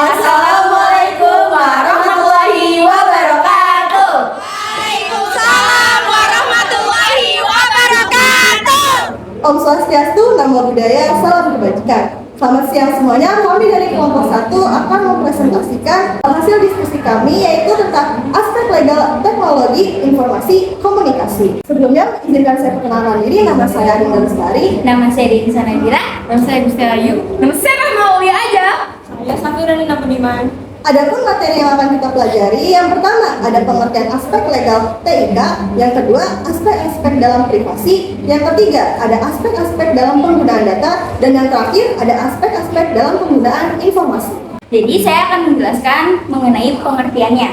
Assalamualaikum warahmatullahi wabarakatuh. Waalaikumsalam warahmatullahi wabarakatuh. Om Swastiastu, Namo Buddhaya, salam kebajikan. Selamat siang semuanya, kami dari kelompok 1 akan mempresentasikan hasil diskusi kami yaitu tentang aspek legal teknologi informasi komunikasi. Sebelumnya, izinkan saya perkenalkan diri, nama saya Adinda Lestari. Nama saya Dedi Sanadira. Nama saya Gusti Ayu. Nama saya Rahma Aulia aja. Saya Safira Nina Budiman. Adapun materi yang akan kita pelajari, yang pertama ada pengertian aspek legal TIK, yang kedua aspek-aspek dalam privasi, yang ketiga ada aspek-aspek dalam penggunaan data, dan yang terakhir ada aspek-aspek dalam penggunaan informasi. Jadi saya akan menjelaskan mengenai pengertiannya.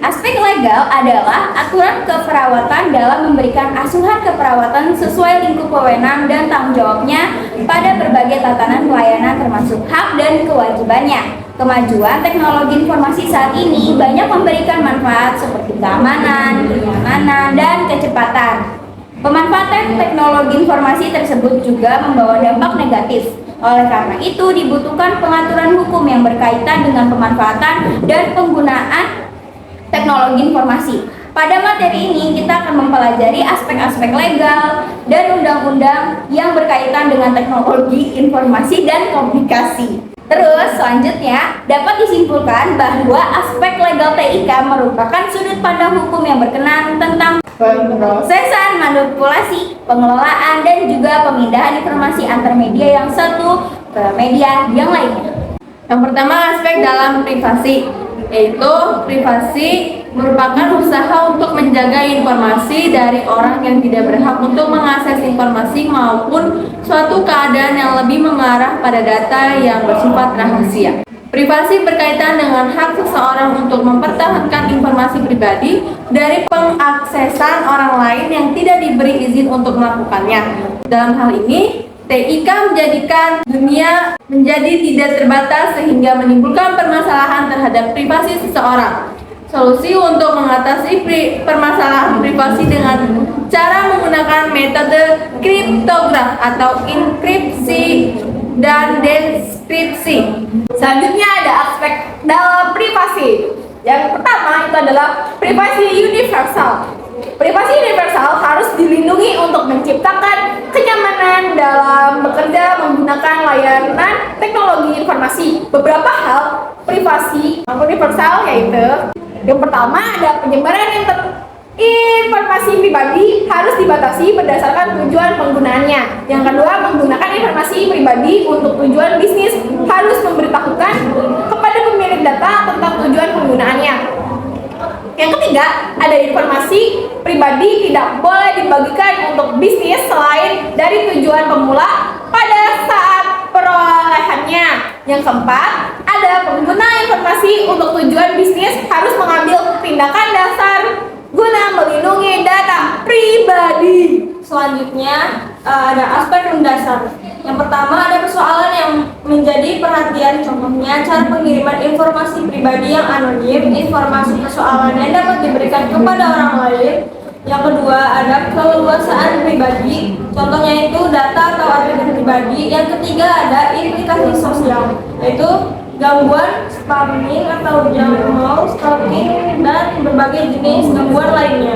Aspek legal adalah aturan keperawatan dalam memberikan asuhan keperawatan sesuai lingkup wewenang dan tanggung jawabnya pada berbagai tatanan pelayanan termasuk hak dan kewajibannya. Kemajuan teknologi informasi saat ini banyak memberikan manfaat seperti keamanan, kenyamanan, dan kecepatan. Pemanfaatan teknologi informasi tersebut juga membawa dampak negatif. Oleh karena itu, dibutuhkan pengaturan hukum yang berkaitan dengan pemanfaatan dan penggunaan teknologi informasi. Pada materi ini, kita akan mempelajari aspek-aspek legal dan undang-undang yang berkaitan dengan teknologi informasi dan komunikasi. Terus selanjutnya dapat disimpulkan bahwa aspek legal TIK merupakan sudut pandang hukum yang berkenan tentang proses manipulasi, pengelolaan, dan juga pemindahan informasi antar media yang satu ke media yang lainnya. Yang pertama aspek dalam privasi, yaitu privasi merupakan usaha untuk menjaga informasi dari orang yang tidak berhak untuk mengakses informasi maupun suatu keadaan yang lebih mengarah pada data yang bersifat rahasia. Privasi berkaitan dengan hak seseorang untuk mempertahankan informasi pribadi dari pengaksesan orang lain yang tidak diberi izin untuk melakukannya. Dalam hal ini, TIK menjadikan dunia menjadi tidak terbatas sehingga menimbulkan permasalahan terhadap privasi seseorang. Solusi untuk mengatasi permasalahan privasi dengan cara menggunakan metode kriptograf atau enkripsi dan deskripsi. Selanjutnya ada aspek dalam privasi. Yang pertama itu adalah privasi universal. Privasi universal harus dilindungi untuk menciptakan kenyamanan dalam bekerja menggunakan layanan teknologi informasi. Beberapa hal privasi universal yaitu yang pertama ada penyebaran informasi pribadi harus dibatasi berdasarkan tujuan penggunaannya. Yang kedua, menggunakan informasi pribadi untuk tujuan bisnis harus memberitahukan kepada pemilik data tentang tujuan penggunaannya. Yang ketiga, ada informasi pribadi tidak boleh dibagikan untuk bisnis selain dari tujuan pemula pada saat perolehannya. Yang keempat, ada pengguna informasi untuk tujuan bisnis harus mengambil tindakan dasar guna melindungi data pribadi. Selanjutnya ada aspek mendasar. Yang pertama ada persoalan yang menjadi perhatian, contohnya cara pengiriman informasi pribadi yang anonim, informasi persoalan yang dapat diberikan kepada orang lain. Yang kedua ada keleluasaan pribadi, contohnya itu data atau atribut pribadi. Yang ketiga ada implikasi sosial, yaitu gangguan spamming atau jailbreak, stalking, dan berbagai jenis gangguan lainnya.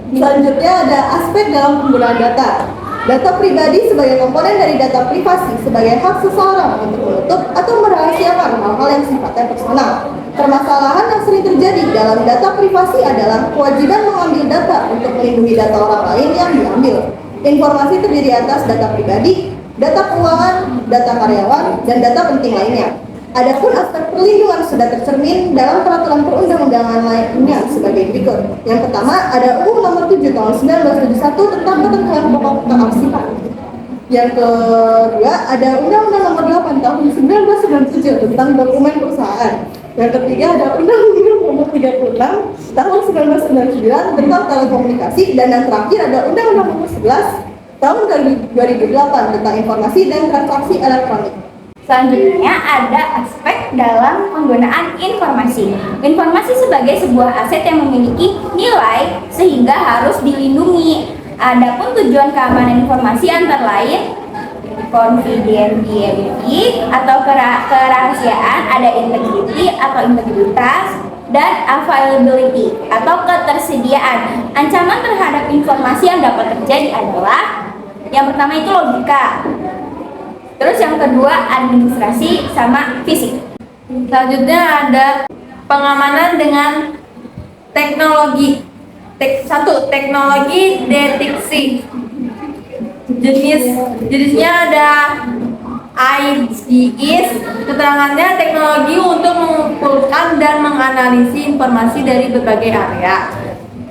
Selanjutnya ada aspek dalam penggunaan data. Data pribadi sebagai komponen dari data privasi sebagai hak seseorang untuk menutup atau merahasiakan hal-hal yang sifatnya personal. Permasalahan yang sering terjadi dalam data privasi adalah kewajiban mengambil data untuk melindungi data orang lain yang diambil. Informasi terdiri atas data pribadi, data keuangan, data karyawan, dan data penting lainnya. Adapun aspek perlindungan sudah tercermin dalam peraturan perundang-undangan lainnya sebagai berikut. Yang pertama ada UU Nomor 7 Tahun 1971 tentang ketentuan pokok kearsipan. Yang kedua ada Undang-Undang Nomor 8 Tahun 1997 tentang dokumen perusahaan. Yang ketiga ada Undang-Undang Nomor 36 Tahun 1999 tentang telekomunikasi, dan yang terakhir ada Undang-Undang Nomor 11 Tahun 2008 tentang informasi dan transaksi elektronik. Selanjutnya ada aspek dalam penggunaan informasi. Informasi sebagai sebuah aset yang memiliki nilai sehingga harus dilindungi. Adapun tujuan keamanan informasi antara lain confidentiality atau kerahasiaan, ada integrity atau integritas, dan availability atau ketersediaan. Ancaman terhadap informasi yang dapat terjadi adalah yang pertama itu logika, terus yang kedua administrasi sama fisik. Selanjutnya ada pengamanan dengan teknologi. Satu, teknologi deteksi. Jenisnya ada IGIS, keterangannya teknologi untuk mengumpulkan dan menganalisis informasi dari berbagai area.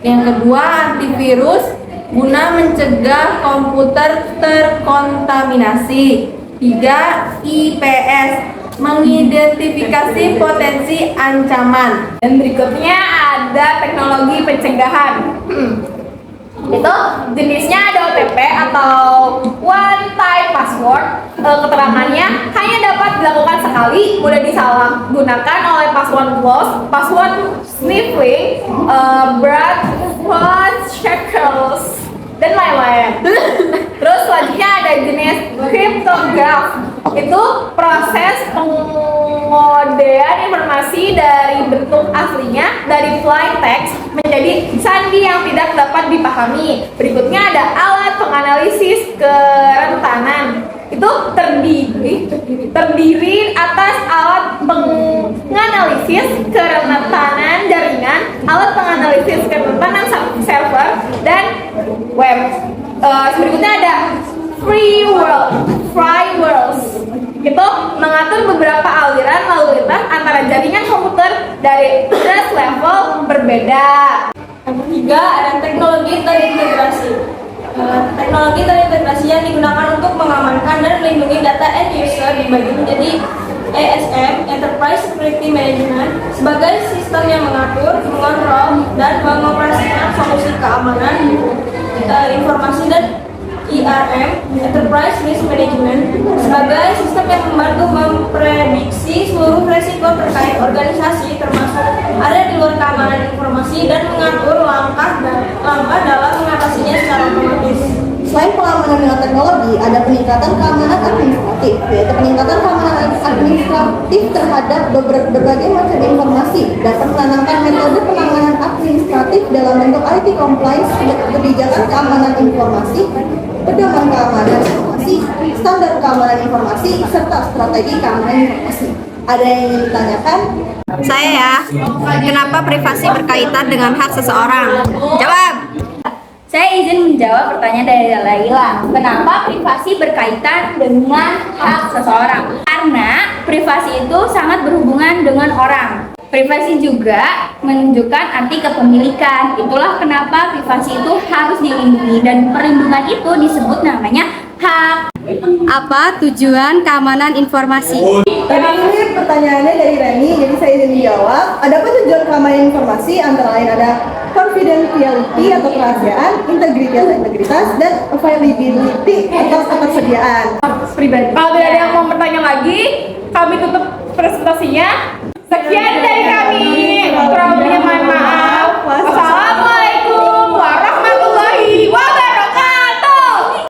Yang kedua, antivirus guna mencegah komputer terkontaminasi. 3, IPS, mengidentifikasi potensi ancaman. Dan berikutnya ada teknologi pencegahan. Itu jenisnya ada OTP atau one time password. Keterangannya hanya dapat dilakukan sekali, mudah disalahgunakan oleh password loss, password sniffing, browser checkers, dan lain-lain. Terus selanjutnya ada jenis cryptograph. Itu proses pengodean informasi dari bentuk aslinya dari plain text menjadi sandi yang tidak dapat dipahami. Berikutnya ada alat penganalisis kerentanan. Itu terdiri atas alat penganalisis kerentanan jaringan, alat penganalisis kerentanan server, dan web. Berikutnya ada firewalls. Itu mengatur beberapa aliran lalu lintas antara jaringan komputer dari trust level berbeda. Yang ketiga ada teknologi terintegrasi. Teknologi terintegrasi yang digunakan untuk mengamankan dan melindungi data end user dibagi menjadi ESM (Enterprise Security Management) sebagai sistem yang mengatur, mengontrol, dan mengoperasikan solusi keamanan informasi, dan IRM (Enterprise Risk Management) sebagai sistem yang membantu memprediksi seluruh resiko terkait organisasi termasuk ada di luar keamanan informasi dan mengatur langkah dalam mengatasinya secara otomatis. Selain pengamanan dengan teknologi, ada peningkatan keamanan administratif, yaitu peningkatan keamanan administratif terhadap berbagai macam informasi, dapat menanamkan metode penanganan administratif dalam bentuk IT compliance, kebijakan keamanan informasi, pedoman keamanan informasi, standar keamanan informasi, serta strategi keamanan informasi. Ada yang ingin ditanyakan? Saya ya, kenapa privasi berkaitan dengan hak seseorang? Jawab! Saya izin menjawab pertanyaan dari Laila. Kenapa privasi berkaitan dengan hak seseorang? Karena privasi itu sangat berhubungan dengan orang. Privasi juga menunjukkan arti kepemilikan. Itulah kenapa privasi itu harus dilindungi dan perlindungan itu disebut namanya hak. Apa tujuan keamanan informasi? Tadi ini pertanyaannya dari Reni, jadi saya izin menjawab. Ada apa tujuan keamanan informasi? Antara lain ada confidentiality atau kerahasiaan, integrity atau integritas, dan availability atau ketersediaan. Pribadi. Kalau tidak ada yang mau bertanya lagi, kami tutup presentasinya. Sekian dari kami.